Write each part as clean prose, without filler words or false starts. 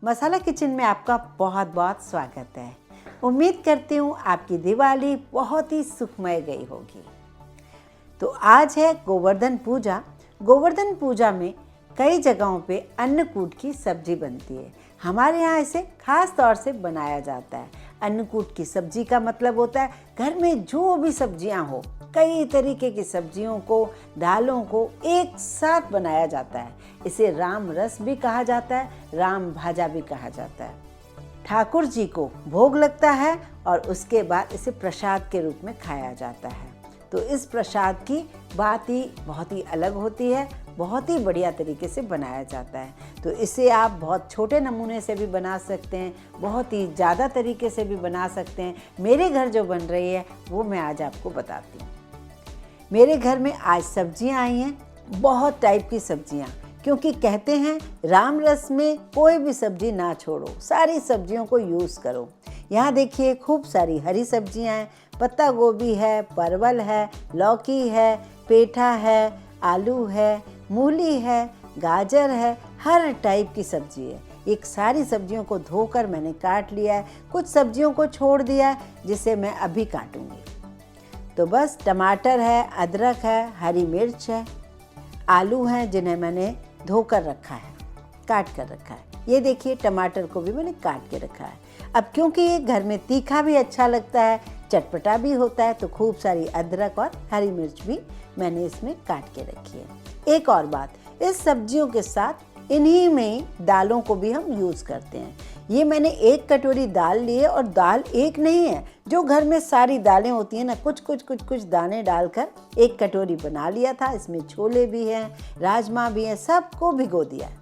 मसाला kitchen में आपका बहुत बहुत स्वागत है। उम्मीद करती हूँ आपकी दिवाली बहुत ही सुखमय गई होगी। तो आज है गोवर्धन पूजा। गोवर्धन पूजा में कई जगहों पे अन्नकूट की सब्जी बनती है। हमारे यहाँ इसे खास तौर से बनाया जाता है। अन्नकूट की सब्जी का मतलब होता है घर में जो भी सब्जियाँ हो, कई तरीके की सब्जियों को, दालों को एक साथ बनाया जाता है। इसे राम रस भी कहा जाता है, राम भाजा भी कहा जाता है। ठाकुर जी को भोग लगता है और उसके बाद इसे प्रसाद के रूप में खाया जाता है। तो इस प्रसाद की बात ही बहुत ही अलग होती है, बहुत ही बढ़िया तरीके से बनाया जाता है। तो इसे आप बहुत छोटे नमूने से भी बना सकते हैं, बहुत ही ज़्यादा तरीके से भी बना सकते हैं। मेरे घर जो बन रही है वो मैं आज आपको बताती हूँ। मेरे घर में आज सब्जियाँ आई हैं, बहुत टाइप की सब्जियाँ, क्योंकि कहते हैं राम रस में कोई भी सब्जी ना छोड़ो, सारी सब्जियों को यूज़ करो। यहाँ देखिए खूब सारी हरी सब्जियाँ हैं, पत्ता गोभी है, परवल है, लौकी है, पेठा है, आलू है, मूली है, गाजर है, हर टाइप की सब्जी है। एक सारी सब्जियों को धोकर मैंने काट लिया है, कुछ सब्जियों को छोड़ दिया है जिसे मैं अभी काटूंगी। तो बस टमाटर है, अदरक है, हरी मिर्च है, आलू हैं जिन्हें मैंने धोकर रखा है, काट कर रखा है। ये देखिए टमाटर को भी मैंने काट के रखा है। अब क्योंकि ये घर में तीखा भी अच्छा लगता है, चटपटा भी होता है, तो खूब सारी अदरक और हरी मिर्च भी मैंने इसमें काट के रखी है। एक और बात, इस सब्जियों के साथ इन्हीं में दालों को भी हम यूज़ करते हैं। ये मैंने 1 कटोरी दाल ली है, और दाल एक नहीं है, जो घर में सारी दालें होती हैं ना, कुछ दाने डालकर 1 कटोरी बना लिया था। इसमें छोले भी हैं, राजमा भी हैं, सबको भिगो दिया है।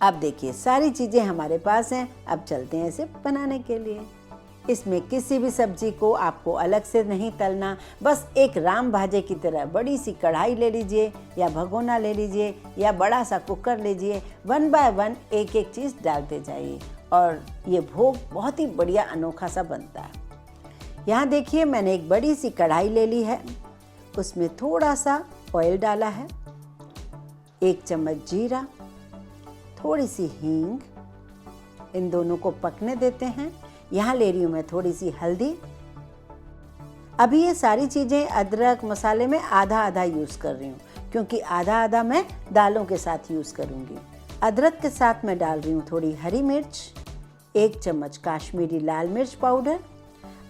अब देखिए सारी चीज़ें हमारे पास हैं। अब चलते हैं इसे बनाने के लिए। इसमें किसी भी सब्जी को आपको अलग से नहीं तलना, बस एक राम भाजे की तरह बड़ी सी कढ़ाई ले लीजिए, या भगोना ले लीजिए, या बड़ा सा कुकर लीजिए, 1 बाय 1 एक एक चीज़ डालते जाइए, और ये भोग बहुत ही बढ़िया अनोखा सा बनता है। यहाँ देखिए मैंने एक बड़ी सी कढ़ाई ले ली है, उसमें थोड़ा सा ऑयल डाला है, 1 चम्मच जीरा, थोड़ी सी हींग, इन दोनों को पकने देते हैं। यहाँ ले रही हूँ मैं थोड़ी सी हल्दी। अभी ये सारी चीज़ें अदरक मसाले में आधा आधा यूज़ कर रही हूँ, क्योंकि आधा आधा मैं दालों के साथ यूज़ करूँगी। अदरक के साथ मैं डाल रही हूँ थोड़ी हरी मिर्च, 1 चम्मच काश्मीरी लाल मिर्च पाउडर।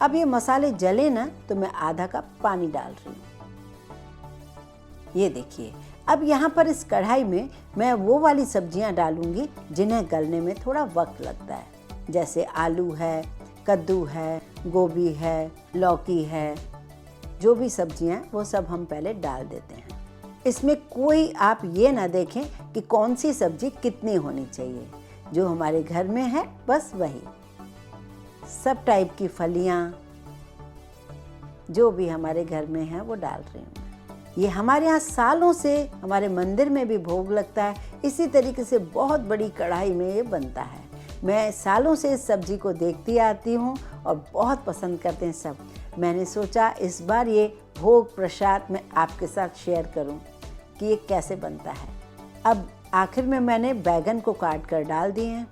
अब ये मसाले जले ना तो मैं आधा कप पानी डाल रही हूँ। ये देखिए, अब यहाँ पर इस कढ़ाई में मैं वो वाली सब्जियाँ डालूँगी जिन्हें गलने में थोड़ा वक्त लगता है, जैसे आलू है, कद्दू है, गोभी है, लौकी है, जो भी सब्जियाँ हैं वो सब हम पहले डाल देते हैं। इसमें कोई आप ये ना देखें कि कौन सी सब्जी कितनी होनी चाहिए, जो हमारे घर में है बस वही। सब टाइप की फलियाँ जो भी हमारे घर में है वो डाल रही हूँ। ये हमारे यहाँ सालों से हमारे मंदिर में भी भोग लगता है, इसी तरीके से बहुत बड़ी कढ़ाई में ये बनता है। मैं सालों से इस सब्जी को देखती आती हूँ और बहुत पसंद करते हैं सब। मैंने सोचा इस बार ये भोग प्रसाद मैं आपके साथ शेयर करूँ कि ये कैसे बनता है। अब आखिर में मैंने बैगन को काट कर डाल दिए हैं।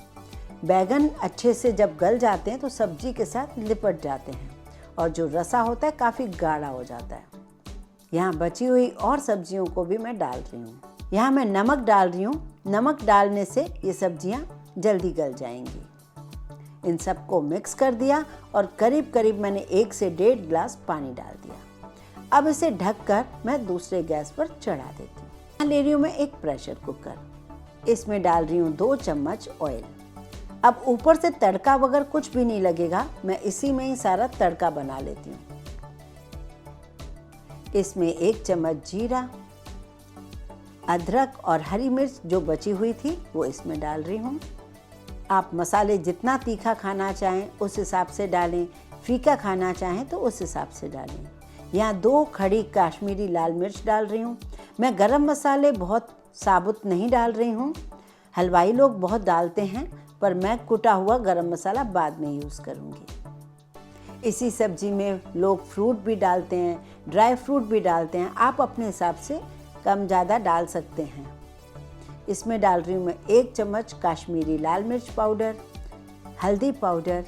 बैगन अच्छे से जब गल जाते हैं तो सब्जी के साथ लिपट जाते हैं, और जो रसा होता है काफ़ी गाढ़ा हो जाता है। यहाँ बची हुई और सब्जियों को भी मैं डाल रही हूँ। यहाँ मैं नमक डाल रही हूँ, नमक डालने से ये सब्जियाँ जल्दी गल जाएंगी। इन सबको मिक्स कर दिया और करीब करीब मैंने 1 से 1.5 गिलास पानी डाल दिया। अब इसे ढककर मैं दूसरे गैस पर चढ़ा देती हूँ। यहाँ ले रही हूँ मैं एक प्रेशर कुकर, इसमें डाल रही हूँ 2 चम्मच ऑयल। अब ऊपर से तड़का वगैरह कुछ भी नहीं लगेगा, मैं इसी में ही सारा तड़का बना लेती हूँ। इसमें 1 चम्मच जीरा, अदरक और हरी मिर्च जो बची हुई थी वो इसमें डाल रही हूँ। आप मसाले जितना तीखा खाना चाहें उस हिसाब से डालें, फीका खाना चाहें तो उस हिसाब से डालें। यहाँ 2 खड़ी काश्मीरी लाल मिर्च डाल रही हूँ। मैं गरम मसाले बहुत साबुत नहीं डाल रही हूँ, हलवाई लोग बहुत डालते हैं, पर मैं कुटा हुआ गरम मसाला बाद में यूज़ करूँगी। इसी सब्जी में लोग फ्रूट भी डालते हैं, ड्राई फ्रूट भी डालते हैं, आप अपने हिसाब से कम ज़्यादा डाल सकते हैं। इसमें डाल रही हूँ मैं 1 चम्मच काश्मीरी लाल मिर्च पाउडर, हल्दी पाउडर।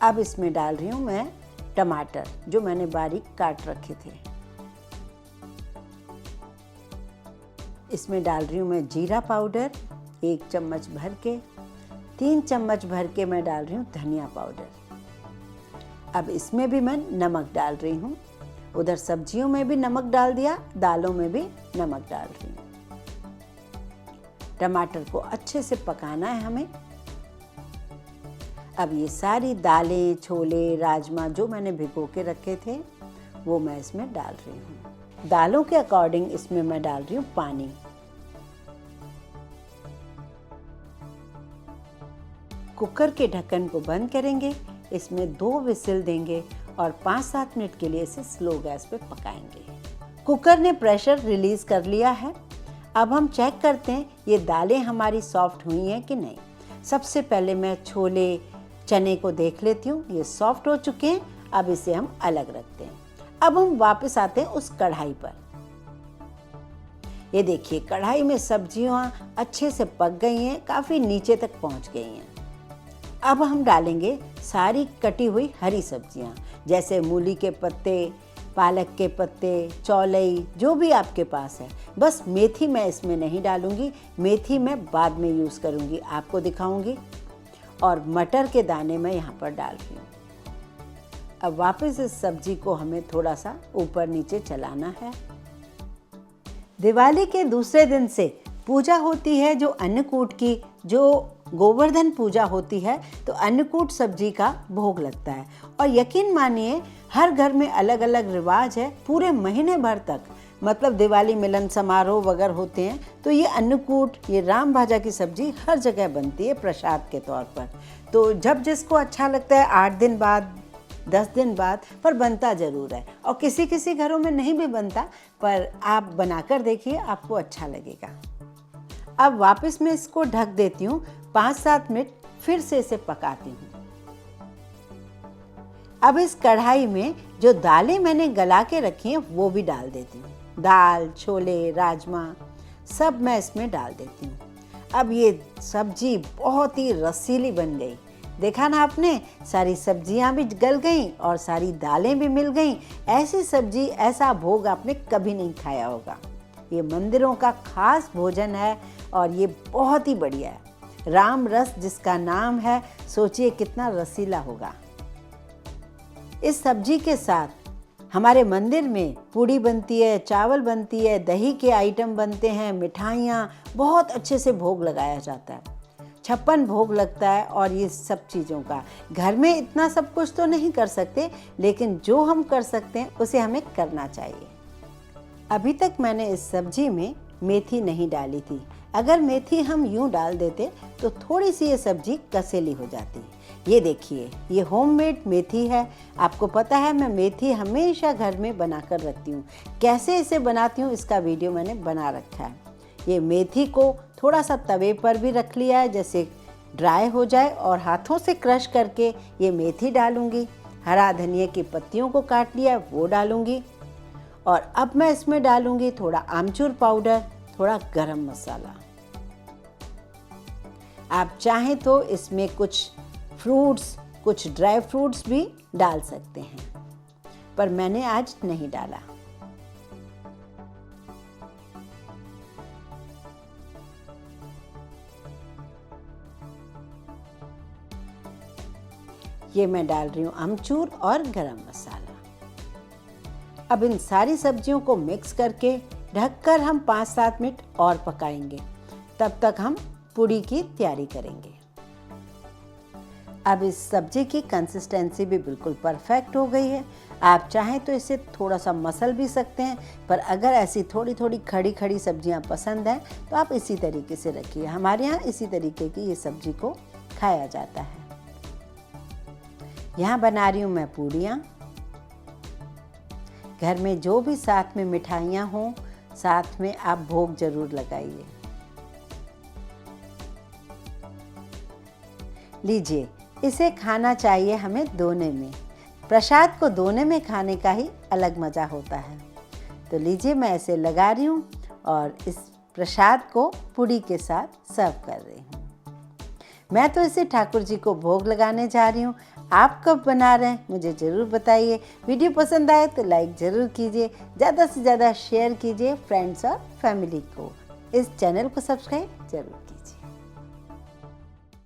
अब इसमें डाल रही हूँ मैं टमाटर जो मैंने बारीक काट रखे थे। इसमें डाल रही हूँ मैं जीरा पाउडर 1 चम्मच भर के। 3 चम्मच भर के मैं डाल रही हूँ धनिया पाउडर। अब इसमें भी मैं नमक डाल रही हूँ। उधर सब्जियों में भी नमक डाल दिया, दालों में भी नमक डाल रही हूँ। टमाटर को अच्छे से पकाना है हमें। अब ये सारी दालें, छोले, राजमा जो मैंने भिगो के रखे थे वो मैं इसमें डाल रही हूँ। दालों के अकॉर्डिंग इसमें मैं डाल रही हूँ पानी। कुकर के ढक्कन को बंद करेंगे, इसमें 2 विसिल देंगे और 5-7 मिनट के लिए इसे स्लो गैस पे पकाएंगे। कुकर ने प्रेशर रिलीज कर लिया है। अब हम चेक करते हैं ये दालें हमारी सॉफ्ट हुई हैं कि नहीं। सबसे पहले मैं छोले, चने को देख लेती हूँ, ये सॉफ्ट हो चुके हैं। अब इसे हम अलग रखते हैं। अब हम वापस आते हैं उस कढ़ाई पर। ये देखिए कढ़ाई में सब्जियां अच्छे से पक गई हैं, काफ़ी नीचे तक पहुंच गई हैं। अब हम डालेंगे सारी कटी हुई हरी सब्जियां, जैसे मूली के पत्ते, पालक के पत्ते, चौलई, जो भी आपके पास है। बस मेथी मैं इसमें नहीं डालूंगी, मेथी मैं बाद में यूज़ करूंगी, आपको दिखाऊंगी। और मटर के दाने मैं यहाँ पर डाल रही हूँ। अब वापस इस सब्जी को हमें थोड़ा सा ऊपर नीचे चलाना है। दिवाली के दूसरे दिन से पूजा होती है जो अन्नकूट की, जो गोवर्धन पूजा होती है, तो अन्नकूट सब्जी का भोग लगता है। और यकीन मानिए हर घर में अलग अलग रिवाज है। पूरे महीने भर तक, मतलब दिवाली मिलन समारोह वगैरह होते हैं तो ये अन्नकूट, ये राम भाजा की सब्जी हर जगह बनती है प्रसाद के तौर पर। तो जब जिसको अच्छा लगता है 8 दिन बाद, 10 दिन बाद, पर बनता ज़रूर है। और किसी किसी घरों में नहीं भी बनता, पर आप बनाकर देखिए, आपको अच्छा लगेगा। अब वापस मैं इसको ढक देती हूँ। 5-7 मिनट फिर से इसे पकाती हूँ। अब इस कढ़ाई में जो दालें मैंने गला के रखी हैं वो भी डाल देती हूँ। दाल, छोले, राजमा सब मैं इसमें डाल देती हूँ। अब ये सब्जी बहुत ही रसीली बन गई। देखा ना आपने, सारी सब्जियां भी गल गईं और सारी दालें भी मिल गईं। ऐसी सब्जी, ऐसा भोग आपने कभी नहीं खाया होगा। ये मंदिरों का खास भोजन है और ये बहुत ही बढ़िया है। राम रस जिसका नाम है, सोचिए कितना रसीला होगा। इस सब्जी के साथ हमारे मंदिर में पूड़ी बनती है, चावल बनती है, दही के आइटम बनते हैं, मिठाइयाँ, बहुत अच्छे से भोग लगाया जाता है। 56 भोग लगता है। और ये सब चीज़ों का घर में इतना सब कुछ तो नहीं कर सकते, लेकिन जो हम कर सकते हैं उसे हमें करना चाहिए। अभी तक मैंने इस सब्जी में मेथी नहीं डाली थी। अगर मेथी हम यूं डाल देते तो थोड़ी सी ये सब्जी कसेली हो जाती। ये देखिए, ये होममेड मेथी है। आपको पता है मैं मेथी हमेशा घर में बनाकर रखती हूँ। कैसे इसे बनाती हूँ इसका वीडियो मैंने बना रखा है। ये मेथी को थोड़ा सा तवे पर भी रख लिया है, जैसे ड्राई हो जाए, और हाथों से क्रश करके ये मेथी डालूंगी। हरा धनिया की पत्तियों को काट लिया है वो डालूंगी। और अब मैं इसमें डालूंगी थोड़ा आमचूर पाउडर, थोड़ा गरम मसाला। आप चाहें तो इसमें कुछ फ्रूट्स, कुछ ड्राई फ्रूट्स भी डाल सकते हैं, पर मैंने आज नहीं डाला। ये मैं डाल रही हूँ अमचूर और गरम मसाला। अब इन सारी सब्जियों को मिक्स करके ढककर हम 5-7 मिनट और पकाएंगे। तब तक हम पूड़ी की तैयारी करेंगे। अब इस सब्जी की कंसिस्टेंसी भी बिल्कुल परफेक्ट हो गई है। आप चाहें तो इसे थोड़ा सा मसल भी सकते हैं, पर अगर ऐसी थोड़ी थोड़ी खड़ी खड़ी सब्जियां पसंद हैं तो आप इसी तरीके से रखिए। हमारे यहाँ इसी तरीके की ये सब्जी को खाया जाता है। यहाँ बना रही हूँ मैं पूड़ियाँ। घर में जो भी साथ में मिठाइयाँ हों, साथ में आप भोग जरूर लगाइए। लीजिए, इसे खाना चाहिए हमें दोने में। प्रसाद को दोने में खाने का ही अलग मज़ा होता है। तो लीजिए मैं ऐसे लगा रही हूँ और इस प्रसाद को पूड़ी के साथ सर्व कर रही हूँ। मैं तो इसे ठाकुर जी को भोग लगाने जा रही हूँ। आप कब बना रहे हैं मुझे ज़रूर बताइए। वीडियो पसंद आए तो लाइक ज़रूर कीजिए, ज़्यादा से ज़्यादा शेयर कीजिए फ्रेंड्स और फैमिली को। इस चैनल को सब्सक्राइब ज़रूर कीजिए।